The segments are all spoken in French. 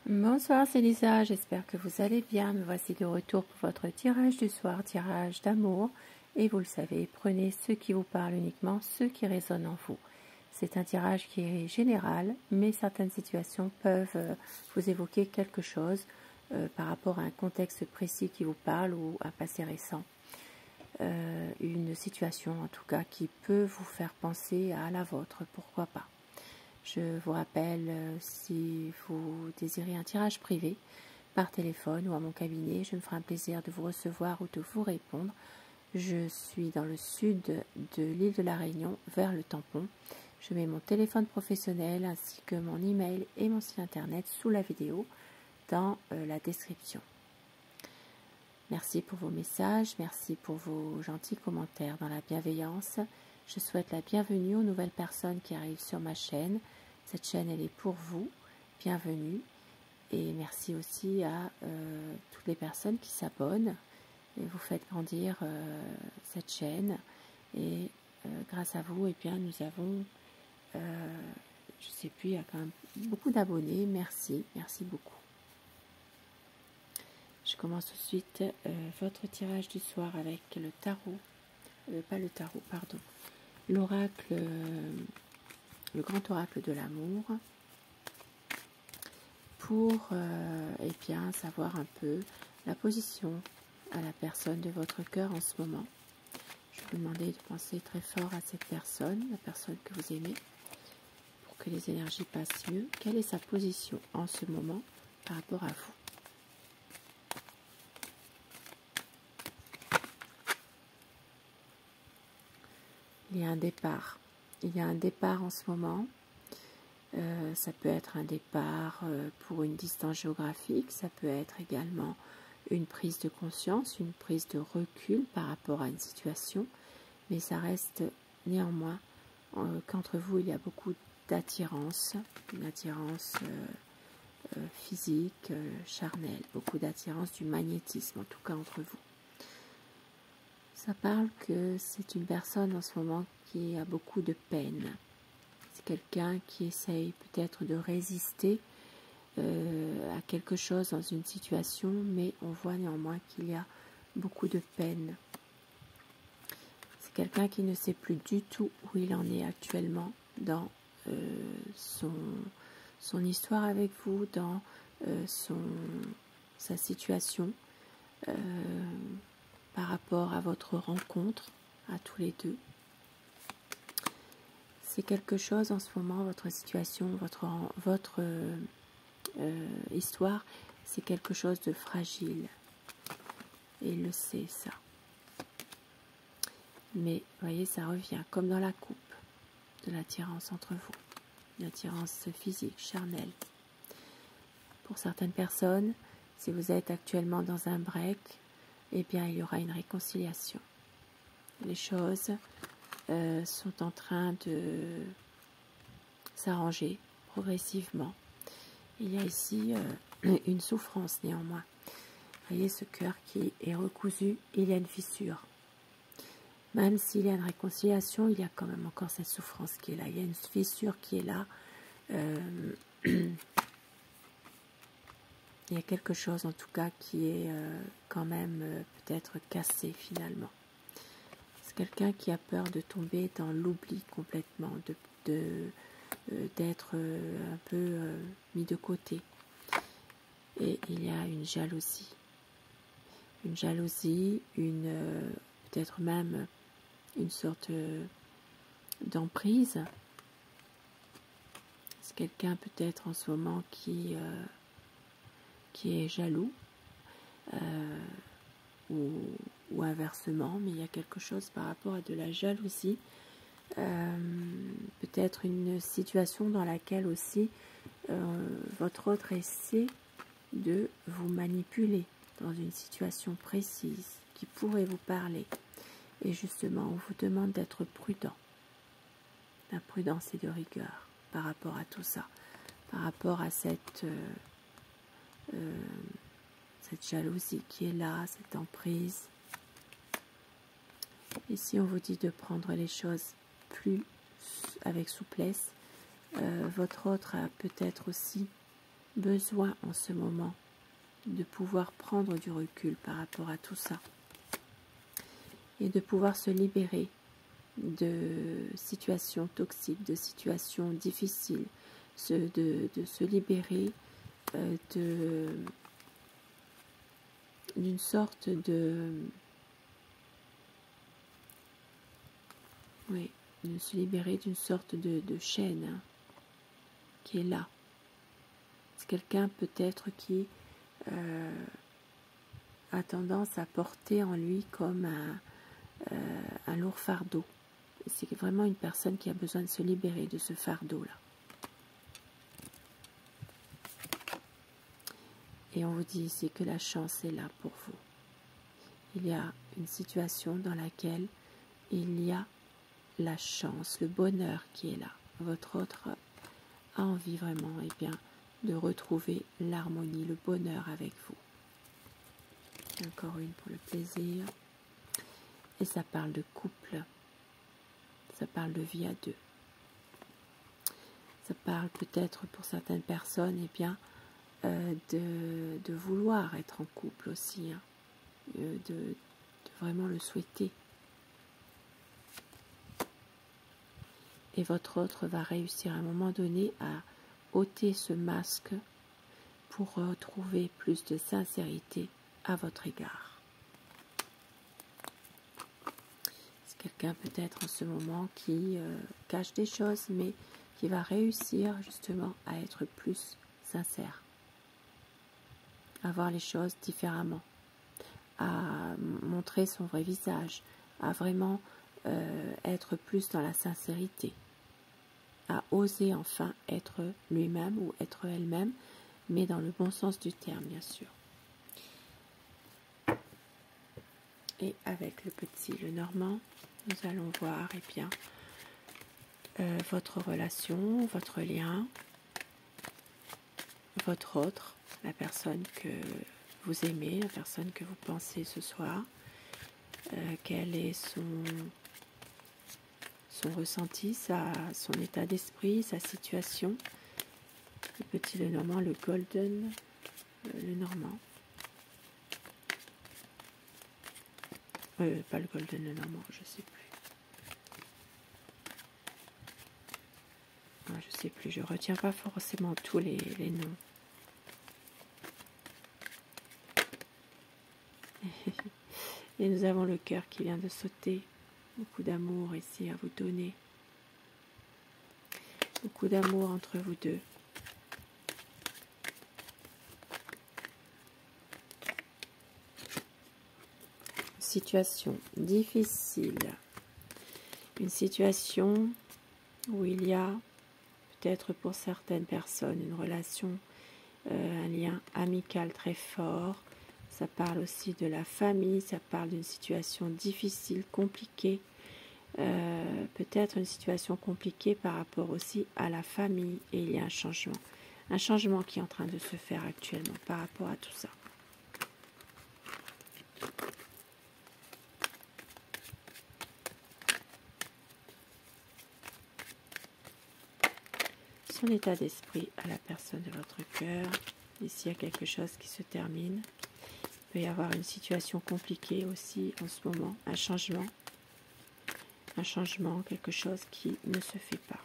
Bonsoir, c'est Lisa, j'espère que vous allez bien. Me voici de retour pour votre tirage du soir, tirage d'amour. Et vous le savez, prenez ce qui vous parle uniquement, ce qui résonne en vous. C'est un tirage qui est général, mais certaines situations peuvent vous évoquer quelque chose par rapport à un contexte précis qui vous parle ou un passé récent. Une situation en tout cas qui peut vous faire penser à la vôtre, pourquoi pas. Je vous rappelle, si vous désirez un tirage privé par téléphone ou à mon cabinet, je me ferai un plaisir de vous recevoir ou de vous répondre. Je suis dans le sud de l'île de la Réunion, vers le tampon. Je mets mon téléphone professionnel ainsi que mon email et mon site internet sous la vidéo dans la description. Merci pour vos messages, merci pour vos gentils commentaires dans la bienveillance. Je souhaite la bienvenue aux nouvelles personnes qui arrivent sur ma chaîne. Cette chaîne, elle est pour vous. Bienvenue. Et merci aussi à toutes les personnes qui s'abonnent. Vous faites grandir cette chaîne. Et grâce à vous, eh bien, nous avons, je ne sais plus, il y a quand même beaucoup d'abonnés. Merci, merci beaucoup. Je commence tout de suite votre tirage du soir avec le tarot. Pas le tarot, pardon. L'oracle, le grand oracle de l'amour, pour eh bien, savoir un peu la position à la personne de votre cœur en ce moment. Je vais vous demander de penser très fort à cette personne, la personne que vous aimez, pour que les énergies passent mieux. Quelle est sa position en ce moment par rapport à vous? Il y a un départ. Il y a un départ en ce moment. Ça peut être un départ pour une distance géographique. Ça peut être également une prise de conscience, une prise de recul par rapport à une situation. Mais ça reste néanmoins qu'entre vous, il y a beaucoup d'attirance. Une attirance physique, charnelle. Beaucoup d'attirance, du magnétisme en tout cas entre vous. Ça parle que c'est une personne en ce moment qui a beaucoup de peine. C'est quelqu'un qui essaye peut-être de résister à quelque chose dans une situation, mais on voit néanmoins qu'il y a beaucoup de peine. C'est quelqu'un qui ne sait plus du tout où il en est actuellement dans son histoire avec vous, dans sa situation. Par rapport à votre rencontre, à tous les deux. C'est quelque chose en ce moment, votre situation, votre histoire, c'est quelque chose de fragile. Et il le sait, ça. Mais, vous voyez, ça revient, comme dans la coupe, de l'attirance entre vous. Une attirance physique, charnelle. Pour certaines personnes, si vous êtes actuellement dans un break, eh bien, il y aura une réconciliation. Les choses sont en train de s'arranger progressivement. Il y a ici une souffrance néanmoins. Vous voyez ce cœur qui est recousu, il y a une fissure. Même s'il y a une réconciliation, il y a quand même encore cette souffrance qui est là. Il y a une fissure qui est là. Il y a quelque chose en tout cas qui est quand même peut-être cassé finalement. C'est quelqu'un qui a peur de tomber dans l'oubli complètement, d'être un peu mis de côté. Et il y a une jalousie. Une jalousie, peut-être même une sorte d'emprise. C'est quelqu'un peut-être en ce moment qui est jaloux ou inversement, mais il y a quelque chose par rapport à de la jalousie, peut-être une situation dans laquelle aussi votre autre essaie de vous manipuler dans une situation précise qui pourrait vous parler, et justement on vous demande d'être prudent, la prudence et de rigueur par rapport à tout ça, par rapport à cette jalousie qui est là, cette emprise. Ici, on vous dit de prendre les choses plus avec souplesse. Votre autre a peut-être aussi besoin en ce moment de pouvoir prendre du recul par rapport à tout ça et de pouvoir se libérer de situations toxiques, de situations difficiles, de se libérer d'une sorte de se libérer d'une sorte de chaîne, hein, qui est là. C'est quelqu'un peut-être qui a tendance à porter en lui comme un lourd fardeau. C'est vraiment une personne qui a besoin de se libérer de ce fardeau-là. Et on vous dit ici que la chance est là pour vous. Il y a une situation dans laquelle il y a la chance, le bonheur qui est là. Votre autre a envie vraiment de retrouver l'harmonie, le bonheur avec vous. Encore une pour le plaisir. Et ça parle de couple. Ça parle de vie à deux. Ça parle peut-être pour certaines personnes de vouloir être en couple aussi, hein, de vraiment le souhaiter. Et votre autre va réussir à un moment donné à ôter ce masque pour retrouver plus de sincérité à votre égard. C'est quelqu'un peut-être en ce moment qui cache des choses, mais qui va réussir justement à être plus sincère, à voir les choses différemment, à montrer son vrai visage, à vraiment être plus dans la sincérité, à oser enfin être lui-même ou être elle-même, mais dans le bon sens du terme, bien sûr. Et avec le petit Lenormand, nous allons voir votre relation, votre lien, votre autre, la personne que vous aimez, la personne que vous pensez ce soir, quel est son ressenti, son état d'esprit, sa situation. Le petit Lenormand, le Golden Lenormand. Pas le Golden Lenormand, je sais plus. Je sais plus, je retiens pas forcément tous les noms. Et nous avons le cœur qui vient de sauter. Beaucoup d'amour ici à vous donner. Beaucoup d'amour entre vous deux. Situation difficile. Une situation où il y a peut-être pour certaines personnes une relation, un lien amical très fort. Ça parle aussi de la famille, ça parle d'une situation difficile, compliquée. Peut-être une situation compliquée par rapport aussi à la famille. Et il y a un changement qui est en train de se faire actuellement par rapport à tout ça. Son état d'esprit à la personne de votre cœur. Ici, il y a quelque chose qui se termine. Il peut y avoir une situation compliquée aussi en ce moment, un changement, quelque chose qui ne se fait pas.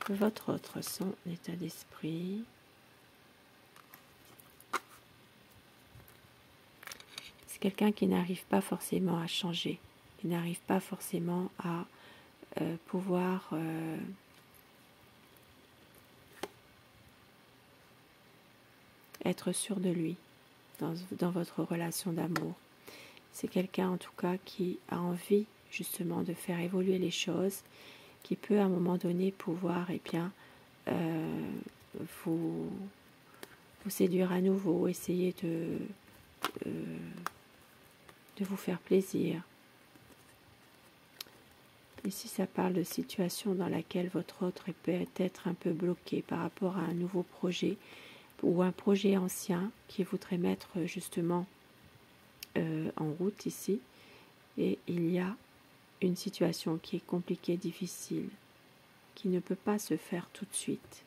Votre autre, son état d'esprit. C'est quelqu'un qui n'arrive pas forcément à changer, qui n'arrive pas forcément à pouvoir être sûr de lui dans votre relation d'amour. C'est quelqu'un en tout cas qui a envie justement de faire évoluer les choses, qui peut à un moment donné pouvoir vous séduire à nouveau, essayer de vous faire plaisir. Ici, ça parle de situation dans laquelle votre autre peut être un peu bloqué par rapport à un nouveau projet ou un projet ancien qui voudrait mettre justement en route ici, et il y a une situation qui est compliquée, difficile, qui ne peut pas se faire tout de suite,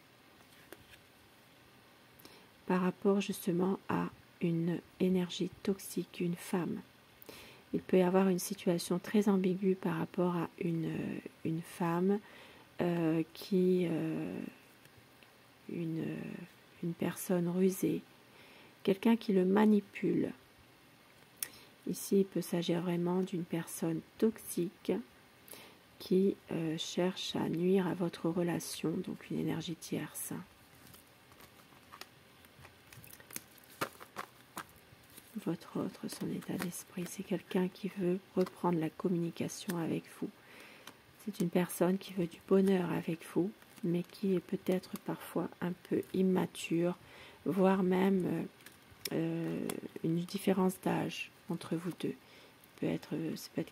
par rapport justement à une énergie toxique, une femme. Il peut y avoir une situation très ambiguë par rapport à une femme une personne rusée, quelqu'un qui le manipule. Ici, il peut s'agir vraiment d'une personne toxique qui cherche à nuire à votre relation, donc une énergie tierce. Votre autre, son état d'esprit, c'est quelqu'un qui veut reprendre la communication avec vous. C'est une personne qui veut du bonheur avec vous, mais qui est peut-être parfois un peu immature, voire même une différence d'âge entre vous deux. Ça peut être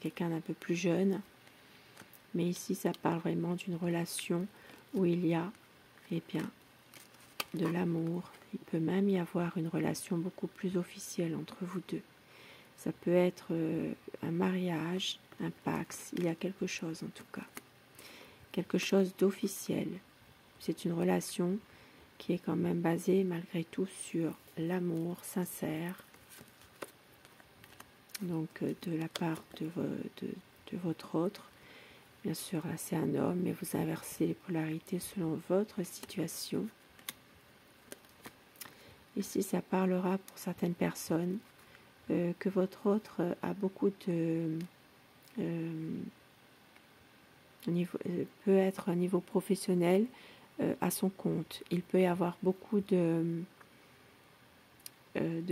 quelqu'un d'un peu plus jeune, mais ici ça parle vraiment d'une relation où il y a de l'amour. Il peut même y avoir une relation beaucoup plus officielle entre vous deux. Ça peut être un mariage, un pax, il y a quelque chose en tout cas. Quelque chose d'officiel. C'est une relation qui est quand même basée malgré tout sur l'amour sincère. Donc de la part de votre autre. Bien sûr, là c'est un homme, mais vous inversez les polarités selon votre situation. Ici, ça parlera pour certaines personnes que votre autre a beaucoup de... peut être au niveau professionnel à son compte. Il peut y avoir beaucoup de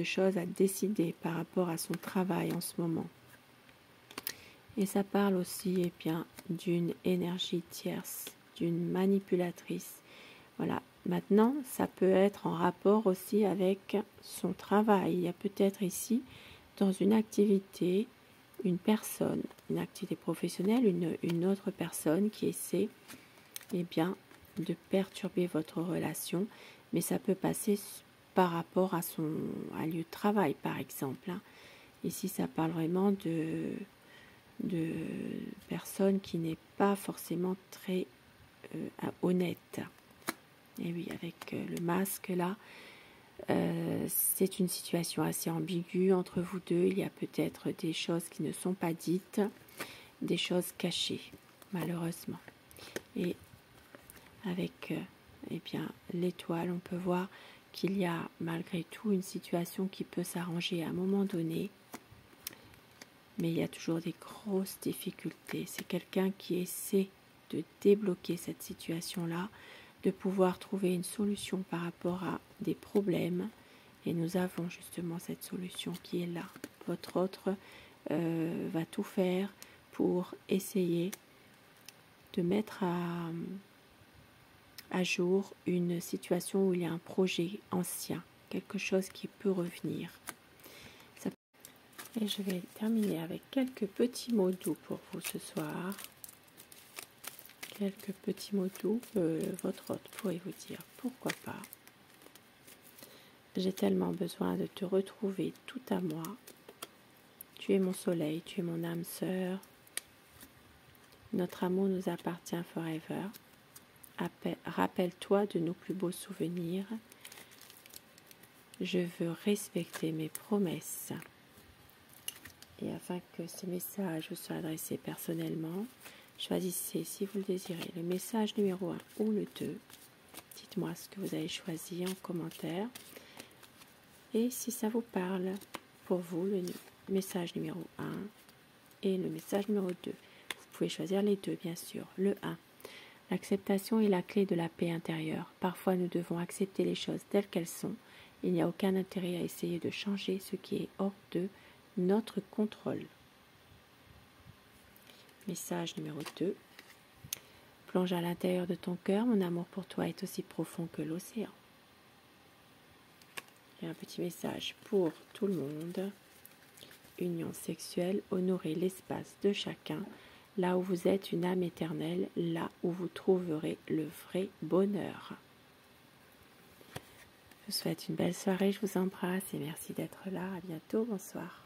choses à décider par rapport à son travail en ce moment. Et ça parle aussi d'une énergie tierce, d'une manipulatrice. Voilà. Maintenant, ça peut être en rapport aussi avec son travail. Il y a peut-être ici, dans une activité, une activité professionnelle, une autre personne qui essaie de perturber votre relation, mais ça peut passer par rapport à un lieu de travail, par exemple. Ici, ça parle vraiment de personne qui n'est pas forcément très honnête. Et oui, avec le masque là, c'est une situation assez ambiguë entre vous deux. Il y a peut-être des choses qui ne sont pas dites, des choses cachées, malheureusement. Et avec l'étoile, on peut voir qu'il y a malgré tout une situation qui peut s'arranger à un moment donné, mais il y a toujours des grosses difficultés. C'est quelqu'un qui essaie de débloquer cette situation-là, de pouvoir trouver une solution par rapport à des problèmes, et nous avons justement cette solution qui est là. Votre autre va tout faire pour essayer de mettre à jour une situation où il y a un projet ancien, quelque chose qui peut revenir. Et je vais terminer avec quelques petits mots doux pour vous ce soir. Quelques petits mots doux que votre hôte pourrait vous dire. Pourquoi pas? J'ai tellement besoin de te retrouver tout à moi. Tu es mon soleil, tu es mon âme sœur. Notre amour nous appartient forever. Rappelle-toi de nos plus beaux souvenirs. Je veux respecter mes promesses. Et afin que ce message vous soit adressé personnellement, choisissez, si vous le désirez, le message numéro 1 ou le 2. Dites-moi ce que vous avez choisi en commentaire. Et si ça vous parle, pour vous, le message numéro 1 et le message numéro 2. Vous pouvez choisir les deux, bien sûr. Le 1. L'acceptation est la clé de la paix intérieure. Parfois, nous devons accepter les choses telles qu'elles sont. Il n'y a aucun intérêt à essayer de changer ce qui est hors de notre contrôle. Message numéro 2. Plonge à l'intérieur de ton cœur, mon amour pour toi est aussi profond que l'océan. Il y a un petit message pour tout le monde. Union sexuelle, honorez l'espace de chacun. Là où vous êtes une âme éternelle, là où vous trouverez le vrai bonheur. Je vous souhaite une belle soirée, je vous embrasse et merci d'être là. À bientôt, bonsoir.